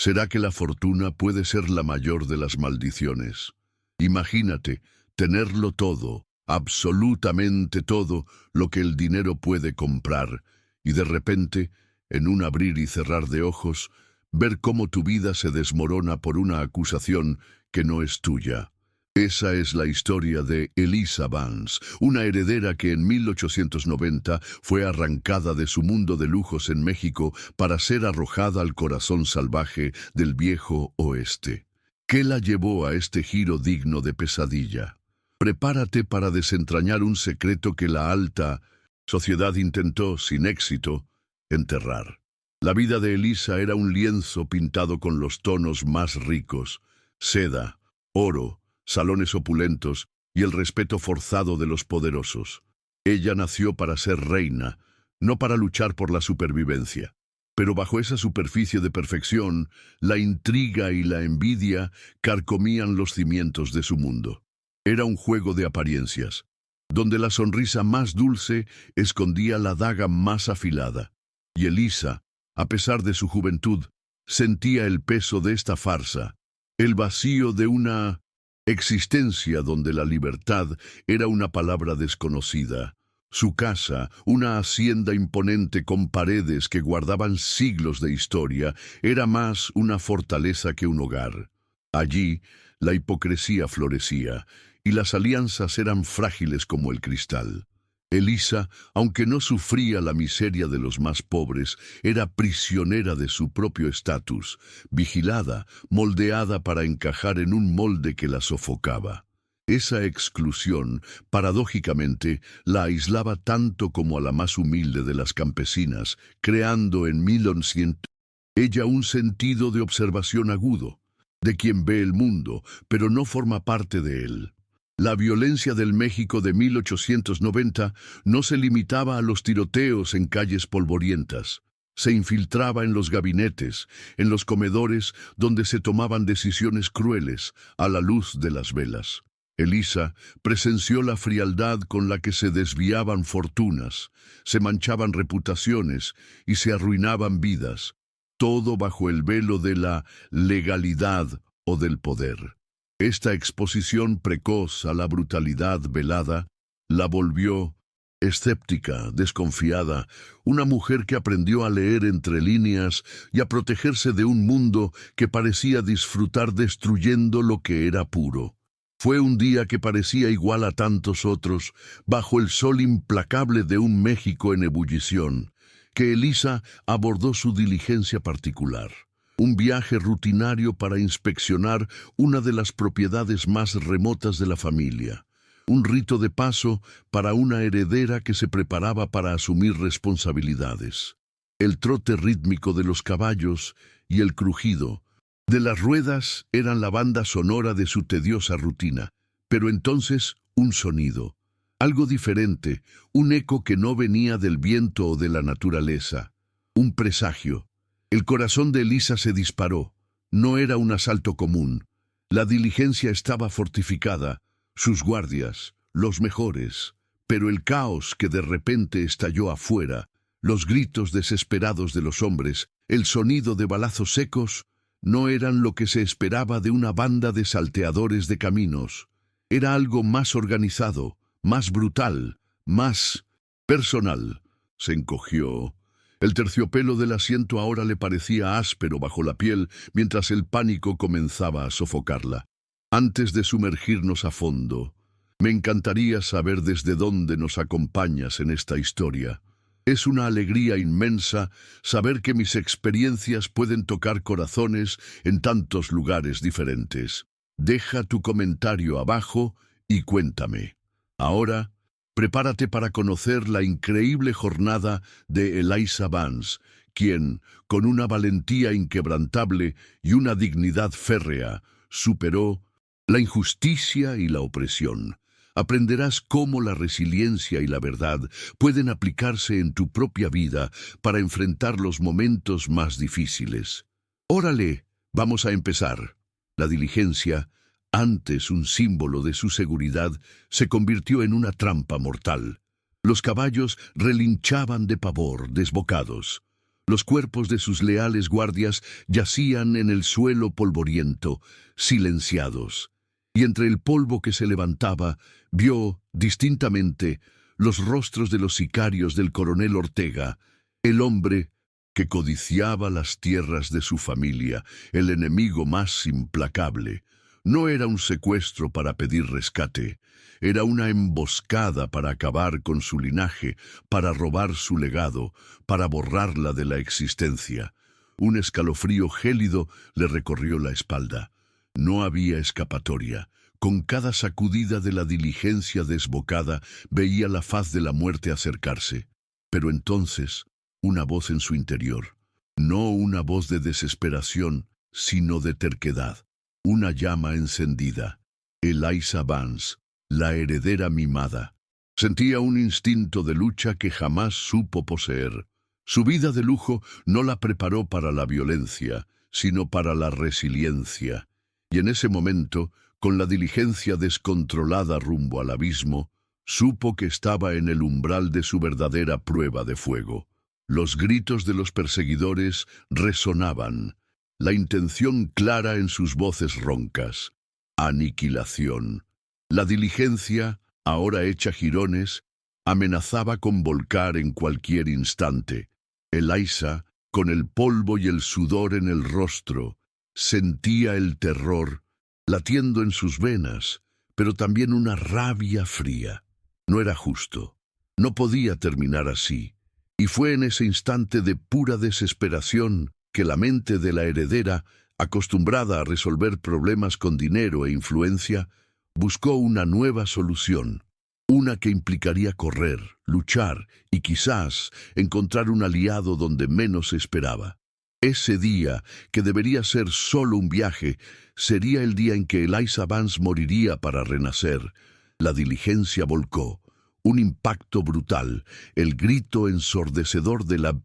¿Será que la fortuna puede ser la mayor de las maldiciones? Imagínate tenerlo todo, absolutamente todo lo que el dinero puede comprar, y de repente, en un abrir y cerrar de ojos, ver cómo tu vida se desmorona por una acusación que no es tuya. Esa es la historia de Elisa Vance, una heredera que en 1890 fue arrancada de su mundo de lujos en México para ser arrojada al corazón salvaje del viejo oeste. ¿Qué la llevó a este giro digno de pesadilla? Prepárate para desentrañar un secreto que la alta sociedad intentó, sin éxito, enterrar. La vida de Elisa era un lienzo pintado con los tonos más ricos: seda, oro, salones opulentos y el respeto forzado de los poderosos. Ella nació para ser reina, no para luchar por la supervivencia. Pero bajo esa superficie de perfección, la intriga y la envidia carcomían los cimientos de su mundo. Era un juego de apariencias, donde la sonrisa más dulce escondía la daga más afilada. Y Elisa, a pesar de su juventud, sentía el peso de esta farsa, el vacío de una existencia donde la libertad era una palabra desconocida. Su casa, una hacienda imponente con paredes que guardaban siglos de historia, era más una fortaleza que un hogar. Allí, la hipocresía florecía, y las alianzas eran frágiles como el cristal. Elisa, aunque no sufría la miseria de los más pobres, era prisionera de su propio estatus, vigilada, moldeada para encajar en un molde que la sofocaba. Esa exclusión, paradójicamente, la aislaba tanto como a la más humilde de las campesinas, creando en 1900 ella un sentido de observación agudo, de quien ve el mundo, pero no forma parte de él. La violencia del México de 1890 no se limitaba a los tiroteos en calles polvorientas. Se infiltraba en los gabinetes, en los comedores donde se tomaban decisiones crueles a la luz de las velas. Elisa presenció la frialdad con la que se desviaban fortunas, se manchaban reputaciones y se arruinaban vidas, todo bajo el velo de la legalidad o del poder. Esta exposición precoz a la brutalidad velada la volvió escéptica, desconfiada, una mujer que aprendió a leer entre líneas y a protegerse de un mundo que parecía disfrutar destruyendo lo que era puro. Fue un día que parecía igual a tantos otros, bajo el sol implacable de un México en ebullición, que Elisa abordó su diligencia particular. Un viaje rutinario para inspeccionar una de las propiedades más remotas de la familia. Un rito de paso para una heredera que se preparaba para asumir responsabilidades. El trote rítmico de los caballos y el crujido de las ruedas eran la banda sonora de su tediosa rutina. Pero entonces un sonido, algo diferente, un eco que no venía del viento o de la naturaleza. Un presagio. El corazón de Elisa se disparó. No era un asalto común. La diligencia estaba fortificada, sus guardias, los mejores. Pero el caos que de repente estalló afuera, los gritos desesperados de los hombres, el sonido de balazos secos, no eran lo que se esperaba de una banda de salteadores de caminos. Era algo más organizado, más brutal, más personal. Se encogió. El terciopelo del asiento ahora le parecía áspero bajo la piel, mientras el pánico comenzaba a sofocarla. Antes de sumergirnos a fondo, me encantaría saber desde dónde nos acompañas en esta historia. Es una alegría inmensa saber que mis experiencias pueden tocar corazones en tantos lugares diferentes. Deja tu comentario abajo y cuéntame. Ahora, prepárate para conocer la increíble jornada de Elisa Vance, quien, con una valentía inquebrantable y una dignidad férrea, superó la injusticia y la opresión. Aprenderás cómo la resiliencia y la verdad pueden aplicarse en tu propia vida para enfrentar los momentos más difíciles. Órale, vamos a empezar. La diligencia, antes un símbolo de su seguridad, se convirtió en una trampa mortal. Los caballos relinchaban de pavor, desbocados. Los cuerpos de sus leales guardias yacían en el suelo polvoriento, silenciados. Y entre el polvo que se levantaba, vio, distintamente, los rostros de los sicarios del coronel Ortega, el hombre que codiciaba las tierras de su familia, el enemigo más implacable. No era un secuestro para pedir rescate, era una emboscada para acabar con su linaje, para robar su legado, para borrarla de la existencia. Un escalofrío gélido le recorrió la espalda. No había escapatoria. Con cada sacudida de la diligencia desbocada, veía la faz de la muerte acercarse. Pero entonces, una voz en su interior, no una voz de desesperación, sino de terquedad, una llama encendida. Eliza Vance, la heredera mimada. Sentía un instinto de lucha que jamás supo poseer. Su vida de lujo no la preparó para la violencia, sino para la resiliencia. Y en ese momento, con la diligencia descontrolada rumbo al abismo, supo que estaba en el umbral de su verdadera prueba de fuego. Los gritos de los perseguidores resonaban, la intención clara en sus voces roncas. Aniquilación. La diligencia, ahora hecha jirones, amenazaba con volcar en cualquier instante. Eliza, con el polvo y el sudor en el rostro, sentía el terror latiendo en sus venas, pero también una rabia fría. No era justo. No podía terminar así. Y fue en ese instante de pura desesperación que la mente de la heredera, acostumbrada a resolver problemas con dinero e influencia, buscó una nueva solución, una que implicaría correr, luchar y quizás encontrar un aliado donde menos esperaba. Ese día, que debería ser solo un viaje, sería el día en que Eliza Vance moriría para renacer. La diligencia volcó. Un impacto brutal, el grito ensordecedor de la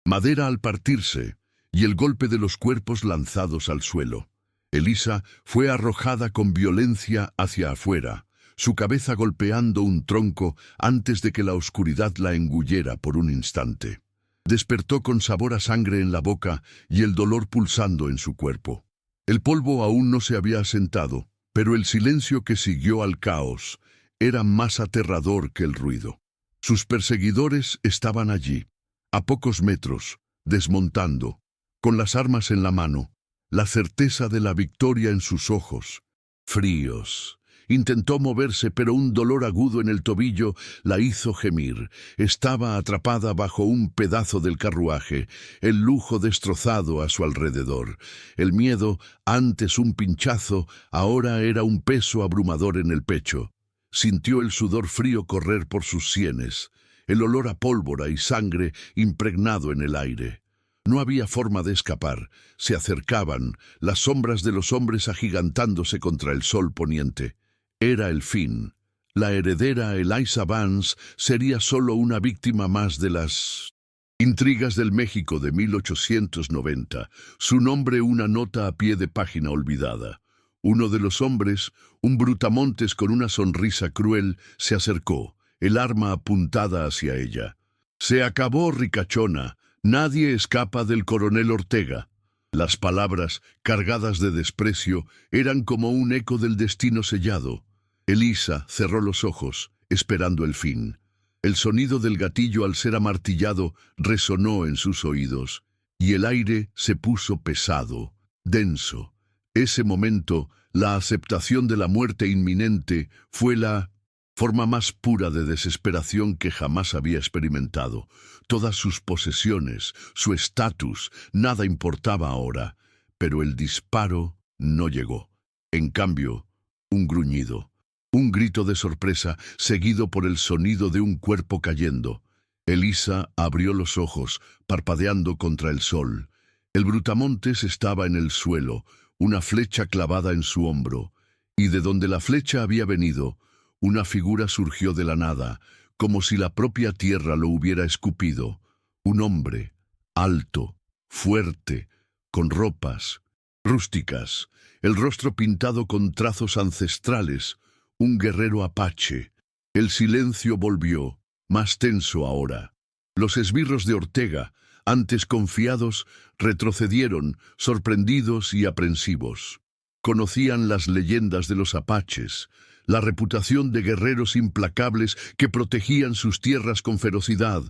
madera al partirse y el golpe de los cuerpos lanzados al suelo. Eliza fue arrojada con violencia hacia afuera, su cabeza golpeando un tronco antes de que la oscuridad la engullera por un instante. Despertó con sabor a sangre en la boca y el dolor pulsando en su cuerpo. El polvo aún no se había asentado, pero el silencio que siguió al caos era más aterrador que el ruido. Sus perseguidores estaban allí, a pocos metros, desmontando, con las armas en la mano, la certeza de la victoria en sus ojos, fríos. Intentó moverse, pero un dolor agudo en el tobillo la hizo gemir. Estaba atrapada bajo un pedazo del carruaje, el lujo destrozado a su alrededor. El miedo, antes un pinchazo, ahora era un peso abrumador en el pecho. Sintió el sudor frío correr por sus sienes, el olor a pólvora y sangre impregnado en el aire. No había forma de escapar. Se acercaban, las sombras de los hombres agigantándose contra el sol poniente. Era el fin. La heredera Eliza Vance sería solo una víctima más de las intrigas del México de 1890. Su nombre una nota a pie de página olvidada. Uno de los hombres, un brutamontes con una sonrisa cruel, se acercó, el arma apuntada hacia ella. «Se acabó, ricachona. Nadie escapa del coronel Ortega». Las palabras, cargadas de desprecio, eran como un eco del destino sellado. Eliza cerró los ojos, esperando el fin. El sonido del gatillo al ser amartillado resonó en sus oídos, y el aire se puso pesado, denso. Ese momento, la aceptación de la muerte inminente, fue la forma más pura de desesperación que jamás había experimentado. Todas sus posesiones, su estatus, nada importaba ahora, pero el disparo no llegó. En cambio, un gruñido, un grito de sorpresa seguido por el sonido de un cuerpo cayendo. Eliza abrió los ojos, parpadeando contra el sol. El brutamontes estaba en el suelo, una flecha clavada en su hombro, y de donde la flecha había venido, una figura surgió de la nada, como si la propia tierra lo hubiera escupido. Un hombre, alto, fuerte, con ropas rústicas, el rostro pintado con trazos ancestrales, un guerrero apache. El silencio volvió, más tenso ahora. Los esbirros de Ortega, Antes confiados, retrocedieron, sorprendidos y aprensivos. Conocían las leyendas de los apaches, la reputación de guerreros implacables que protegían sus tierras con ferocidad.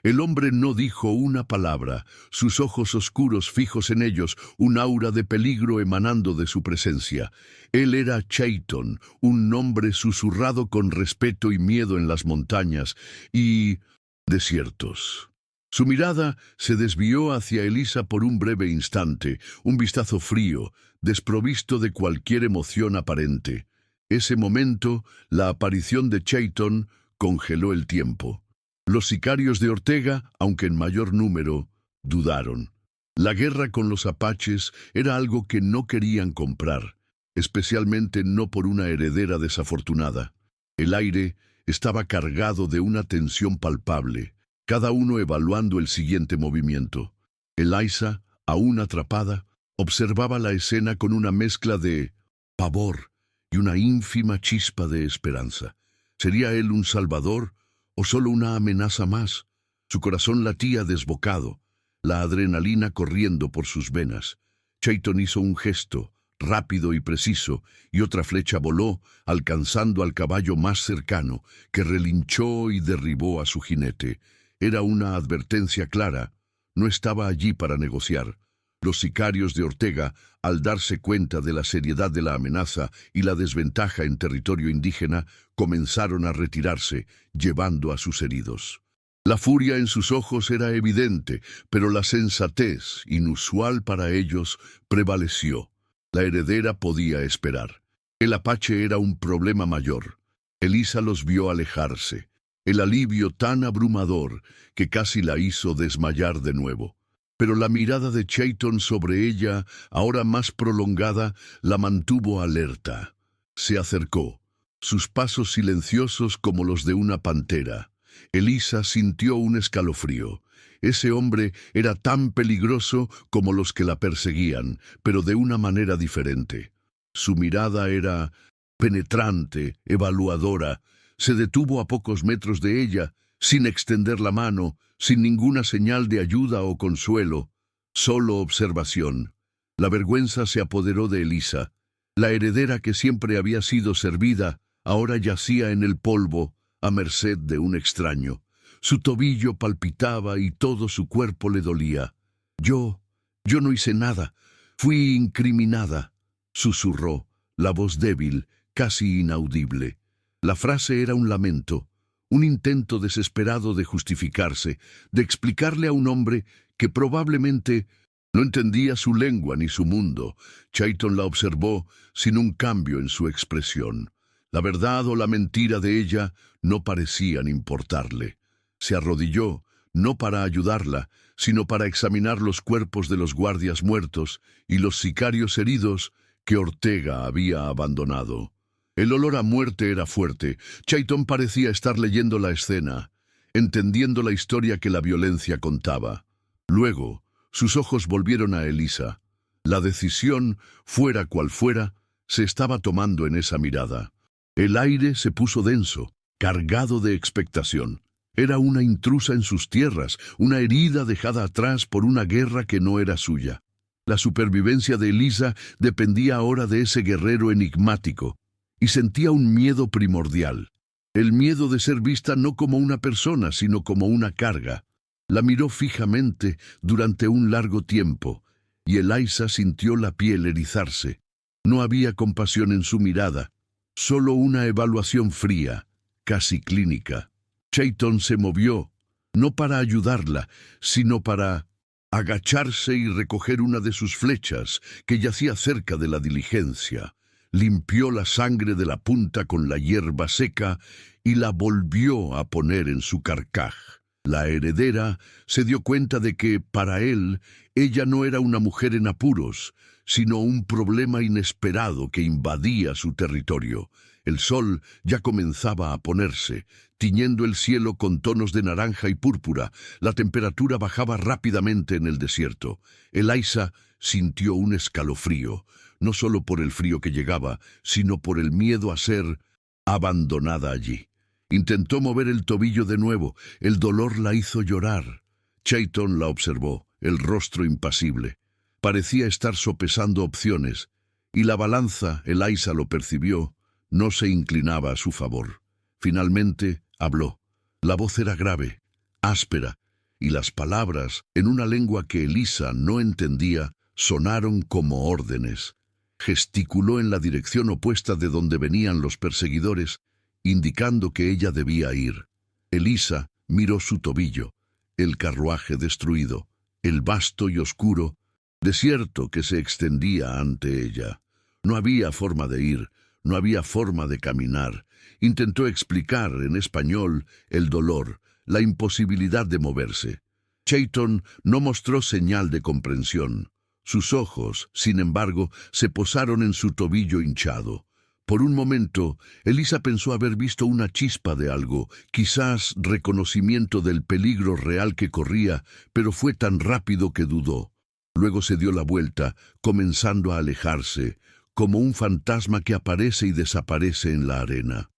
El hombre no dijo una palabra, sus ojos oscuros fijos en ellos, un aura de peligro emanando de su presencia. Él era Chayton, un nombre susurrado con respeto y miedo en las montañas y desiertos. Su mirada se desvió hacia Elisa por un breve instante, un vistazo frío, desprovisto de cualquier emoción aparente. Ese momento, la aparición de Chayton congeló el tiempo. Los sicarios de Ortega, aunque en mayor número, dudaron. La guerra con los apaches era algo que no querían comprar, especialmente no por una heredera desafortunada. El aire estaba cargado de una tensión palpable, cada uno evaluando el siguiente movimiento. Elisa, aún atrapada, observaba la escena con una mezcla de pavor y una ínfima chispa de esperanza. ¿Sería él un salvador o solo una amenaza más? Su corazón latía desbocado, la adrenalina corriendo por sus venas. Chayton hizo un gesto, rápido y preciso, y otra flecha voló, alcanzando al caballo más cercano, que relinchó y derribó a su jinete. Era una advertencia clara. No estaba allí para negociar. Los sicarios de Ortega, al darse cuenta de la seriedad de la amenaza y la desventaja en territorio indígena, comenzaron a retirarse, llevando a sus heridos. La furia en sus ojos era evidente, pero la sensatez, inusual para ellos, prevaleció. La heredera podía esperar. El apache era un problema mayor. Elisa los vio alejarse. El alivio tan abrumador que casi la hizo desmayar de nuevo. Pero la mirada de Chayton sobre ella, ahora más prolongada, la mantuvo alerta. Se acercó, sus pasos silenciosos como los de una pantera. Elisa sintió un escalofrío. Ese hombre era tan peligroso como los que la perseguían, pero de una manera diferente. Su mirada era penetrante, evaluadora. Se detuvo a pocos metros de ella, sin extender la mano, sin ninguna señal de ayuda o consuelo, solo observación. La vergüenza se apoderó de Elisa. La heredera que siempre había sido servida, ahora yacía en el polvo, a merced de un extraño. Su tobillo palpitaba y todo su cuerpo le dolía. Yo no hice nada. Fui incriminada, susurró, la voz débil, casi inaudible. La frase era un lamento, un intento desesperado de justificarse, de explicarle a un hombre que probablemente no entendía su lengua ni su mundo. Chayton la observó sin un cambio en su expresión. La verdad o la mentira de ella no parecían importarle. Se arrodilló, no para ayudarla, sino para examinar los cuerpos de los guardias muertos y los sicarios heridos que Ortega había abandonado. El olor a muerte era fuerte. Chayton parecía estar leyendo la escena, entendiendo la historia que la violencia contaba. Luego, sus ojos volvieron a Elisa. La decisión, fuera cual fuera, se estaba tomando en esa mirada. El aire se puso denso, cargado de expectación. Era una intrusa en sus tierras, una herida dejada atrás por una guerra que no era suya. La supervivencia de Elisa dependía ahora de ese guerrero enigmático, y sentía un miedo primordial. El miedo de ser vista no como una persona, sino como una carga. La miró fijamente durante un largo tiempo, y Elisa sintió la piel erizarse. No había compasión en su mirada, solo una evaluación fría, casi clínica. Chayton se movió, no para ayudarla, sino para agacharse y recoger una de sus flechas que yacía cerca de la diligencia. Limpió la sangre de la punta con la hierba seca y la volvió a poner en su carcaj. La heredera se dio cuenta de que, para él, ella no era una mujer en apuros, sino un problema inesperado que invadía su territorio. El sol ya comenzaba a ponerse, tiñendo el cielo con tonos de naranja y púrpura. La temperatura bajaba rápidamente en el desierto. Elisa sintió un escalofrío, no solo por el frío que llegaba, sino por el miedo a ser abandonada allí. Intentó mover el tobillo de nuevo, el dolor la hizo llorar. Chayton la observó, el rostro impasible. Parecía estar sopesando opciones, y la balanza, Eliza lo percibió, no se inclinaba a su favor. Finalmente habló. La voz era grave, áspera, y las palabras, en una lengua que Eliza no entendía, sonaron como órdenes. Gesticuló en la dirección opuesta de donde venían los perseguidores, indicando que ella debía ir. Eliza miró su tobillo, el carruaje destruido, el vasto y oscuro desierto que se extendía ante ella. No había forma de ir, no había forma de caminar. Intentó explicar en español el dolor, la imposibilidad de moverse. Chayton no mostró señal de comprensión. Sus ojos, sin embargo, se posaron en su tobillo hinchado. Por un momento, Eliza pensó haber visto una chispa de algo, quizás reconocimiento del peligro real que corría, pero fue tan rápido que dudó. Luego se dio la vuelta, comenzando a alejarse, como un fantasma que aparece y desaparece en la arena.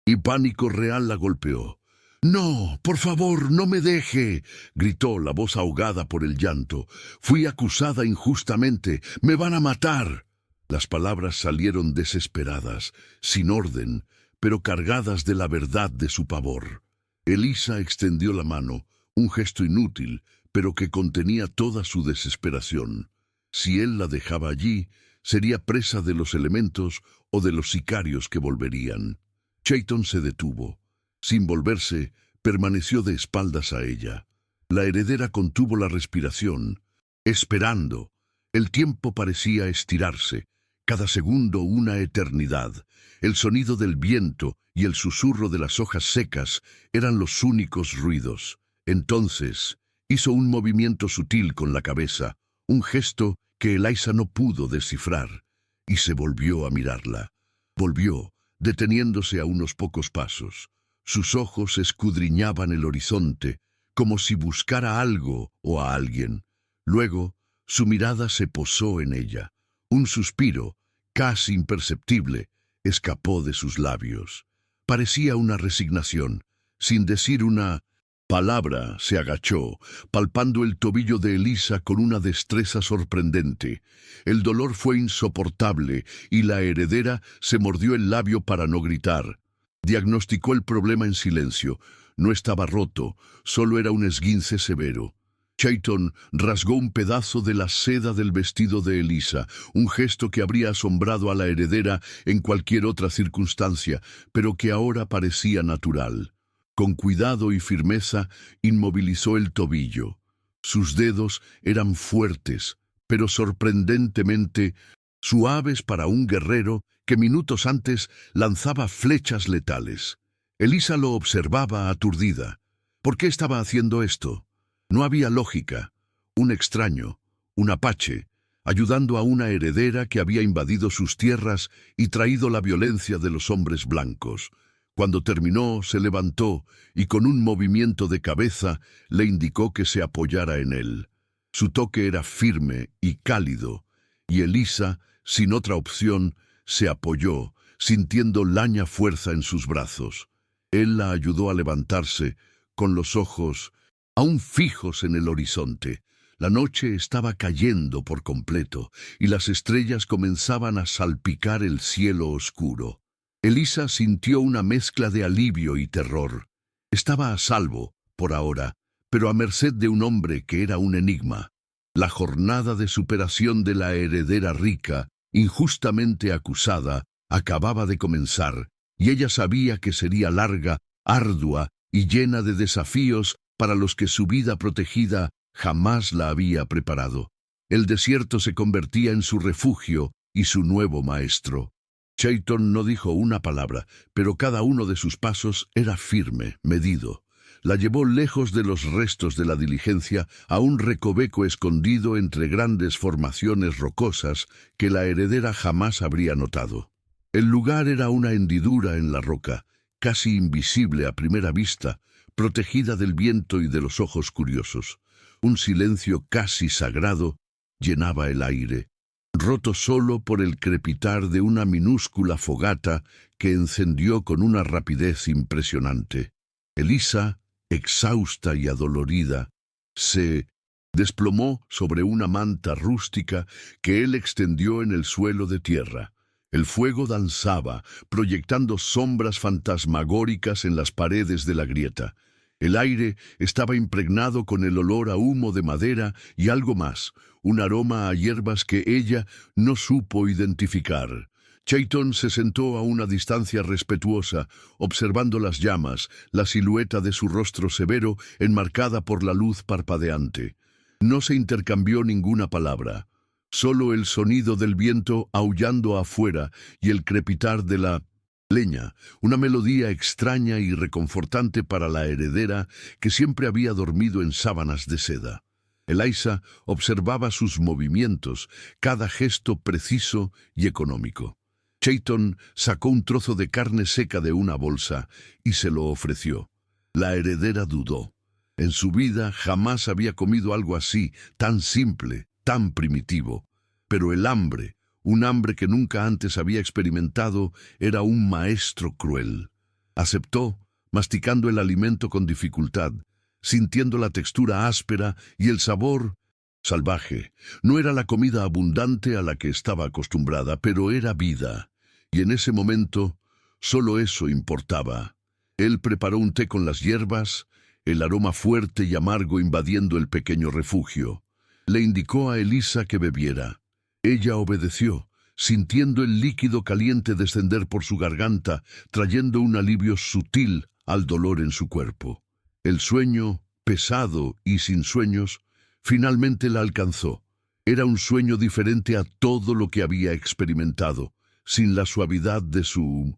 Y pánico real la golpeó. «¡No, por favor, no me deje!», gritó, la voz ahogada por el llanto. «Fui acusada injustamente. ¡Me van a matar!». Las palabras salieron desesperadas, sin orden, pero cargadas de la verdad de su pavor. Eliza extendió la mano, un gesto inútil, pero que contenía toda su desesperación. Si él la dejaba allí, sería presa de los elementos o de los sicarios que volverían. Chayton se detuvo. Sin volverse, permaneció de espaldas a ella. La heredera contuvo la respiración, esperando. El tiempo parecía estirarse, cada segundo una eternidad. El sonido del viento y el susurro de las hojas secas eran los únicos ruidos. Entonces hizo un movimiento sutil con la cabeza, un gesto que Eliza no pudo descifrar, y se volvió a mirarla. Volvió, deteniéndose a unos pocos pasos. Sus ojos escudriñaban el horizonte, como si buscara algo o a alguien. Luego, su mirada se posó en ella. Un suspiro, casi imperceptible, escapó de sus labios. Parecía una resignación. Sin decir una palabra, se agachó, palpando el tobillo de Eliza con una destreza sorprendente. El dolor fue insoportable y la heredera se mordió el labio para no gritar. Diagnosticó el problema en silencio. No estaba roto, solo era un esguince severo. Chayton rasgó un pedazo de la seda del vestido de Eliza, un gesto que habría asombrado a la heredera en cualquier otra circunstancia, pero que ahora parecía natural. Con cuidado y firmeza inmovilizó el tobillo. Sus dedos eran fuertes, pero sorprendentemente suaves para un guerrero que minutos antes lanzaba flechas letales. Eliza lo observaba aturdida. ¿Por qué estaba haciendo esto? No había lógica. Un extraño, un apache, ayudando a una heredera que había invadido sus tierras y traído la violencia de los hombres blancos. Cuando terminó, se levantó y con un movimiento de cabeza le indicó que se apoyara en él. Su toque era firme y cálido, y Eliza, sin otra opción, se apoyó, sintiendo laña fuerza en sus brazos. Él la ayudó a levantarse, con los ojos aún fijos en el horizonte. La noche estaba cayendo por completo, y las estrellas comenzaban a salpicar el cielo oscuro. Eliza sintió una mezcla de alivio y terror. Estaba a salvo, por ahora, pero a merced de un hombre que era un enigma. La jornada de superación de la heredera rica, injustamente acusada, acababa de comenzar, y ella sabía que sería larga, ardua y llena de desafíos para los que su vida protegida jamás la había preparado. El desierto se convertía en su refugio y su nuevo maestro. Chayton no dijo una palabra, pero cada uno de sus pasos era firme, medido. La llevó lejos de los restos de la diligencia a un recoveco escondido entre grandes formaciones rocosas que la heredera jamás habría notado. El lugar era una hendidura en la roca, casi invisible a primera vista, protegida del viento y de los ojos curiosos. Un silencio casi sagrado llenaba el aire, roto solo por el crepitar de una minúscula fogata que encendió con una rapidez impresionante. Eliza exhausta y adolorida, se desplomó sobre una manta rústica que él extendió en el suelo de tierra. El fuego danzaba, proyectando sombras fantasmagóricas en las paredes de la grieta. El aire estaba impregnado con el olor a humo de madera y algo más, un aroma a hierbas que ella no supo identificar. Chayton se sentó a una distancia respetuosa, observando las llamas, la silueta de su rostro severo enmarcada por la luz parpadeante. No se intercambió ninguna palabra, solo el sonido del viento aullando afuera y el crepitar de la leña, una melodía extraña y reconfortante para la heredera que siempre había dormido en sábanas de seda. Eliza observaba sus movimientos, cada gesto preciso y económico. Chayton sacó un trozo de carne seca de una bolsa y se lo ofreció. La heredera dudó. En su vida jamás había comido algo así, tan simple, tan primitivo. Pero el hambre, un hambre que nunca antes había experimentado, era un maestro cruel. Aceptó, masticando el alimento con dificultad, sintiendo la textura áspera y el sabor salvaje. No era la comida abundante a la que estaba acostumbrada, pero era vida. Y en ese momento, solo eso importaba. Él preparó un té con las hierbas, el aroma fuerte y amargo invadiendo el pequeño refugio. Le indicó a Eliza que bebiera. Ella obedeció, sintiendo el líquido caliente descender por su garganta, trayendo un alivio sutil al dolor en su cuerpo. El sueño, pesado y sin sueños, finalmente la alcanzó. Era un sueño diferente a todo lo que había experimentado, sin la suavidad de su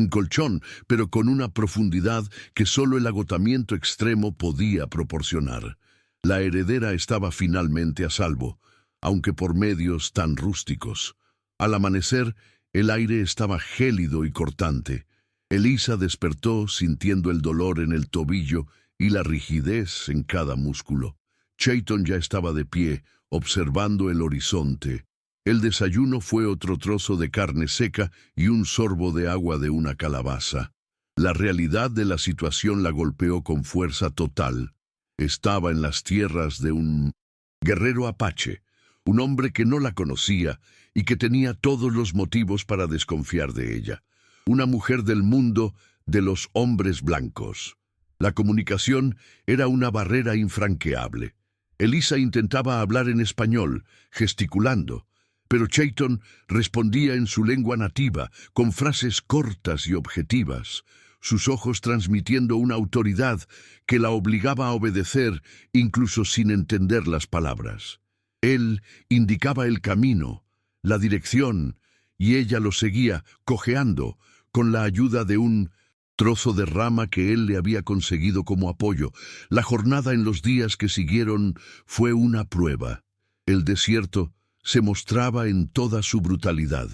colchón, pero con una profundidad que solo el agotamiento extremo podía proporcionar. La heredera estaba finalmente a salvo, aunque por medios tan rústicos. Al amanecer, el aire estaba gélido y cortante. Eliza despertó sintiendo el dolor en el tobillo y la rigidez en cada músculo. Chayton ya estaba de pie, observando el horizonte. El desayuno fue otro trozo de carne seca y un sorbo de agua de una calabaza. La realidad de la situación la golpeó con fuerza total. Estaba en las tierras de un guerrero apache, un hombre que no la conocía y que tenía todos los motivos para desconfiar de ella. Una mujer del mundo de los hombres blancos. La comunicación era una barrera infranqueable. Eliza intentaba hablar en español, gesticulando, pero Chayton respondía en su lengua nativa, con frases cortas y objetivas, sus ojos transmitiendo una autoridad que la obligaba a obedecer incluso sin entender las palabras. Él indicaba el camino, la dirección, y ella lo seguía, cojeando, con la ayuda de un trozo de rama que él le había conseguido como apoyo. La jornada en los días que siguieron fue una prueba. El desierto se mostraba en toda su brutalidad.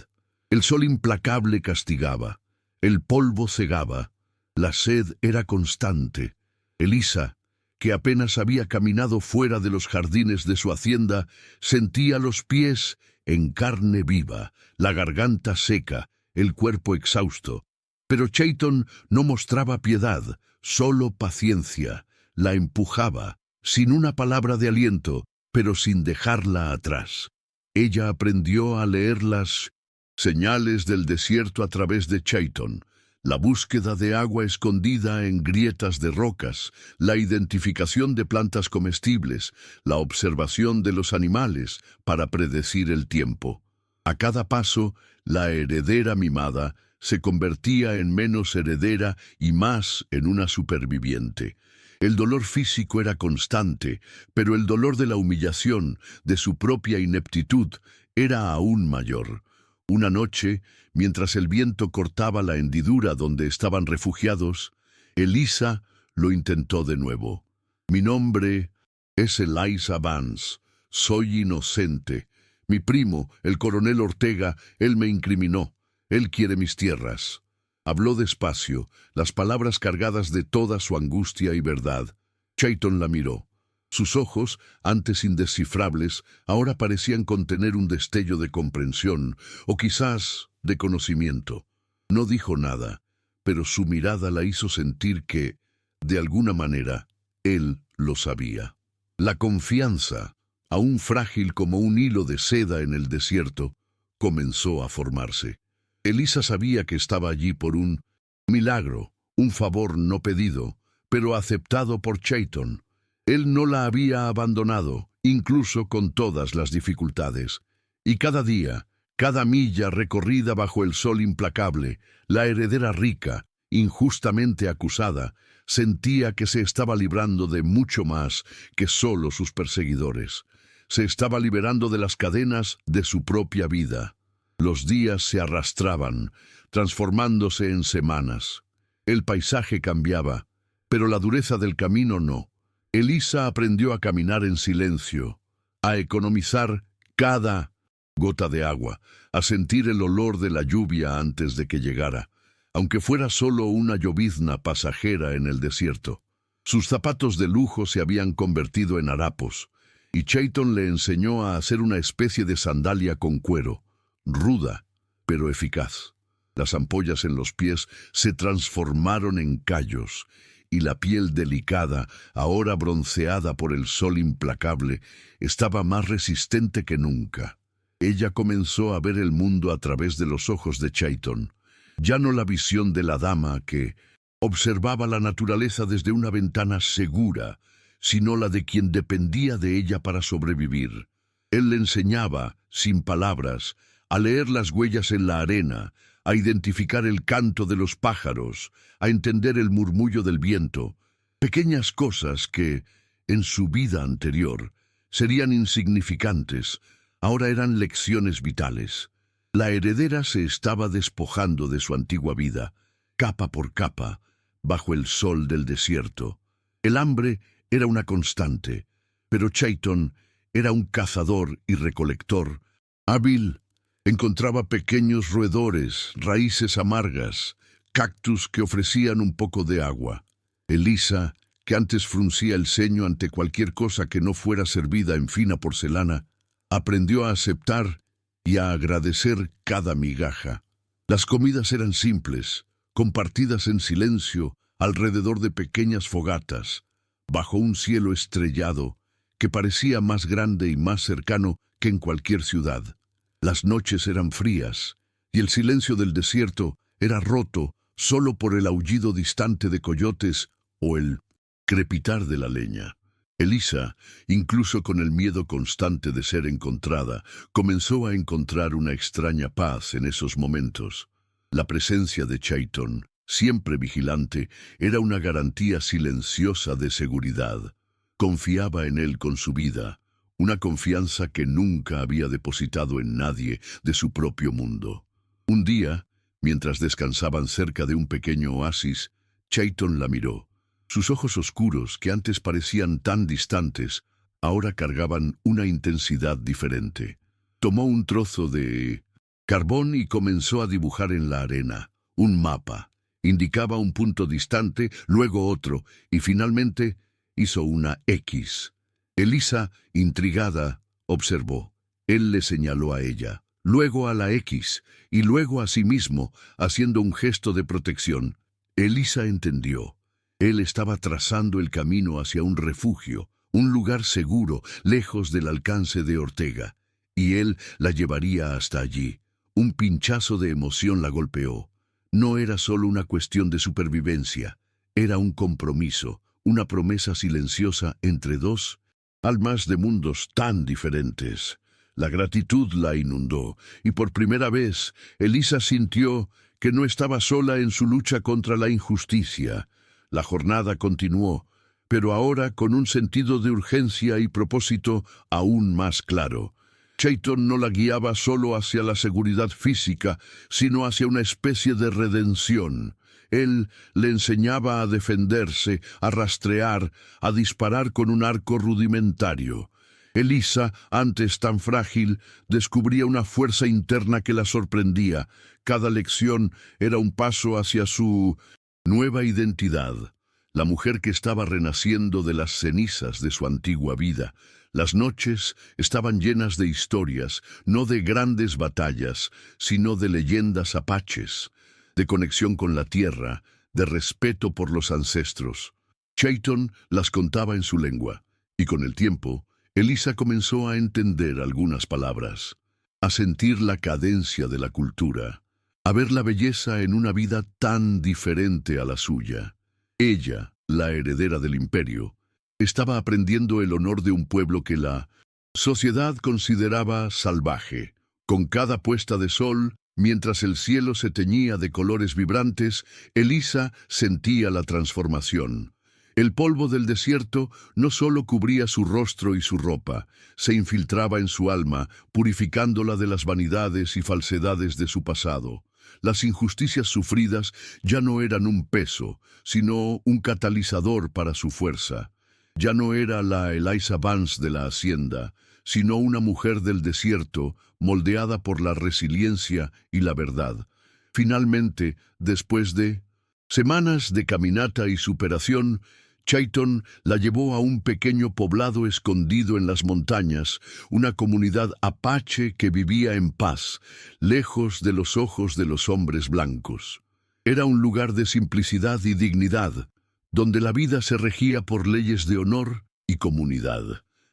El sol implacable castigaba, el polvo cegaba, la sed era constante. Eliza, que apenas había caminado fuera de los jardines de su hacienda, sentía los pies en carne viva, la garganta seca, el cuerpo exhausto. Pero Chayton no mostraba piedad, solo paciencia. La empujaba, sin una palabra de aliento, pero sin dejarla atrás. Ella aprendió a leer las señales del desierto a través de Chayton, la búsqueda de agua escondida en grietas de rocas, la identificación de plantas comestibles, la observación de los animales para predecir el tiempo. A cada paso, la heredera mimada se convertía en menos heredera y más en una superviviente. El dolor físico era constante, pero el dolor de la humillación, de su propia ineptitud, era aún mayor. Una noche, mientras el viento cortaba la hendidura donde estaban refugiados, Eliza lo intentó de nuevo. Mi nombre es Eliza Vance. Soy inocente. Mi primo, el coronel Ortega, él me incriminó. Él quiere mis tierras. Habló despacio, las palabras cargadas de toda su angustia y verdad. Chayton la miró. Sus ojos, antes indescifrables, ahora parecían contener un destello de comprensión, o quizás de conocimiento. No dijo nada, pero su mirada la hizo sentir que De alguna manera, él lo sabía. La confianza, aún frágil como un hilo de seda en el desierto, comenzó a formarse. Elisa sabía que estaba allí por un milagro, un favor no pedido, pero aceptado por Chayton. Él no la había abandonado, incluso con todas las dificultades. Y cada día, cada milla recorrida bajo el sol implacable, la heredera rica, injustamente acusada, sentía que se estaba librando de mucho más que solo sus perseguidores. Se estaba liberando de las cadenas de su propia vida. Los días se arrastraban, transformándose en semanas. El paisaje cambiaba, pero la dureza del camino no. Elisa aprendió a caminar en silencio, a economizar cada gota de agua, a sentir el olor de la lluvia antes de que llegara, aunque fuera solo una llovizna pasajera en el desierto. Sus zapatos de lujo se habían convertido en harapos, y Chayton le enseñó a hacer una especie de sandalia con cuero, ruda, pero eficaz. Las ampollas en los pies se transformaron en callos, y la piel delicada, ahora bronceada por el sol implacable, estaba más resistente que nunca. Ella comenzó a ver el mundo a través de los ojos de Chayton, ya no la visión de la dama que observaba la naturaleza desde una ventana segura, sino la de quien dependía de ella para sobrevivir. Él le enseñaba, sin palabras, a leer las huellas en la arena, a identificar el canto de los pájaros, a entender el murmullo del viento, pequeñas cosas que, en su vida anterior, serían insignificantes, ahora eran lecciones vitales. La heredera se estaba despojando de su antigua vida, capa por capa, bajo el sol del desierto. El hambre era una constante, pero Chayton era un cazador y recolector hábil. Encontraba pequeños roedores, raíces amargas, cactus que ofrecían un poco de agua. Elisa, que antes fruncía el ceño ante cualquier cosa que no fuera servida en fina porcelana, aprendió a aceptar y a agradecer cada migaja. Las comidas eran simples, compartidas en silencio alrededor de pequeñas fogatas, bajo un cielo estrellado que parecía más grande y más cercano que en cualquier ciudad. Las noches eran frías, y el silencio del desierto era roto solo por el aullido distante de coyotes o el crepitar de la leña. Elisa, incluso con el miedo constante de ser encontrada, comenzó a encontrar una extraña paz en esos momentos. La presencia de Chayton, siempre vigilante, era una garantía silenciosa de seguridad. Confiaba en él con su vida, una confianza que nunca había depositado en nadie de su propio mundo. Un día, mientras descansaban cerca de un pequeño oasis, Chayton la miró. Sus ojos oscuros, que antes parecían tan distantes, ahora cargaban una intensidad diferente. Tomó un trozo de carbón y comenzó a dibujar en la arena un mapa. Indicaba un punto distante, luego otro, y finalmente hizo una X. Elisa, intrigada, observó. Él le señaló a ella, luego a la X, y luego a sí mismo, haciendo un gesto de protección. Elisa entendió. Él estaba trazando el camino hacia un refugio, un lugar seguro, lejos del alcance de Ortega, y él la llevaría hasta allí. Un pinchazo de emoción la golpeó. No era solo una cuestión de supervivencia, era un compromiso, una promesa silenciosa entre dos almas de mundos tan diferentes. La gratitud la inundó, y por primera vez Elisa sintió que no estaba sola en su lucha contra la injusticia. La jornada continuó, pero ahora con un sentido de urgencia y propósito aún más claro. Chayton no la guiaba solo hacia la seguridad física, sino hacia una especie de redención. Él le enseñaba a defenderse, a rastrear, a disparar con un arco rudimentario. Elisa, antes tan frágil, descubría una fuerza interna que la sorprendía. Cada lección era un paso hacia su nueva identidad, la mujer que estaba renaciendo de las cenizas de su antigua vida. Las noches estaban llenas de historias, no de grandes batallas, sino de leyendas apaches, de conexión con la tierra, de respeto por los ancestros. Chayton las contaba en su lengua, y con el tiempo, Elisa comenzó a entender algunas palabras, a sentir la cadencia de la cultura, a ver la belleza en una vida tan diferente a la suya. Ella, la heredera del imperio, estaba aprendiendo el honor de un pueblo que la sociedad consideraba salvaje. Con cada puesta de sol, mientras el cielo se teñía de colores vibrantes, Elisa sentía la transformación. El polvo del desierto no solo cubría su rostro y su ropa, se infiltraba en su alma, purificándola de las vanidades y falsedades de su pasado. Las injusticias sufridas ya no eran un peso, sino un catalizador para su fuerza. Ya no era la Eliza Vance de la hacienda, sino una mujer del desierto, moldeada por la resiliencia y la verdad. Finalmente, después de semanas de caminata y superación, Chayton la llevó a un pequeño poblado escondido en las montañas, una comunidad apache que vivía en paz, lejos de los ojos de los hombres blancos. Era un lugar de simplicidad y dignidad, donde la vida se regía por leyes de honor y comunidad.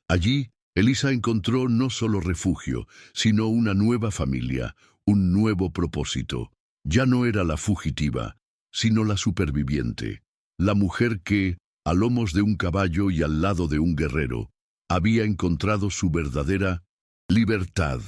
Allí, Elisa encontró no solo refugio, sino una nueva familia, un nuevo propósito. Ya no era la fugitiva, sino la superviviente, la mujer que, a lomos de un caballo y al lado de un guerrero, había encontrado su verdadera libertad.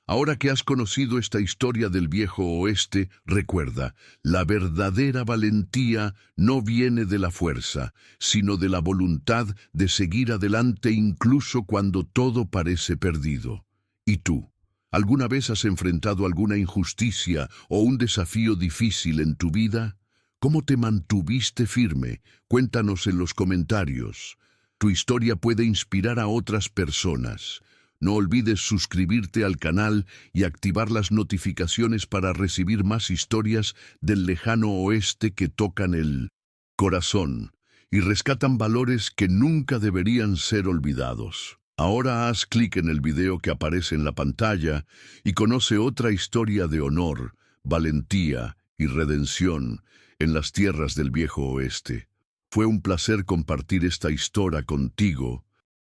Ahora que has conocido esta historia del viejo oeste, recuerda, la verdadera valentía no viene de la fuerza, sino de la voluntad de seguir adelante incluso cuando todo parece perdido. ¿Y tú? ¿Alguna vez has enfrentado alguna injusticia o un desafío difícil en tu vida? ¿Cómo te mantuviste firme? Cuéntanos en los comentarios. Tu historia puede inspirar a otras personas. No olvides suscribirte al canal y activar las notificaciones para recibir más historias del lejano oeste que tocan el corazón y rescatan valores que nunca deberían ser olvidados. Ahora haz clic en el video que aparece en la pantalla y conoce otra historia de honor, valentía y redención en las tierras del viejo oeste. Fue un placer compartir esta historia contigo.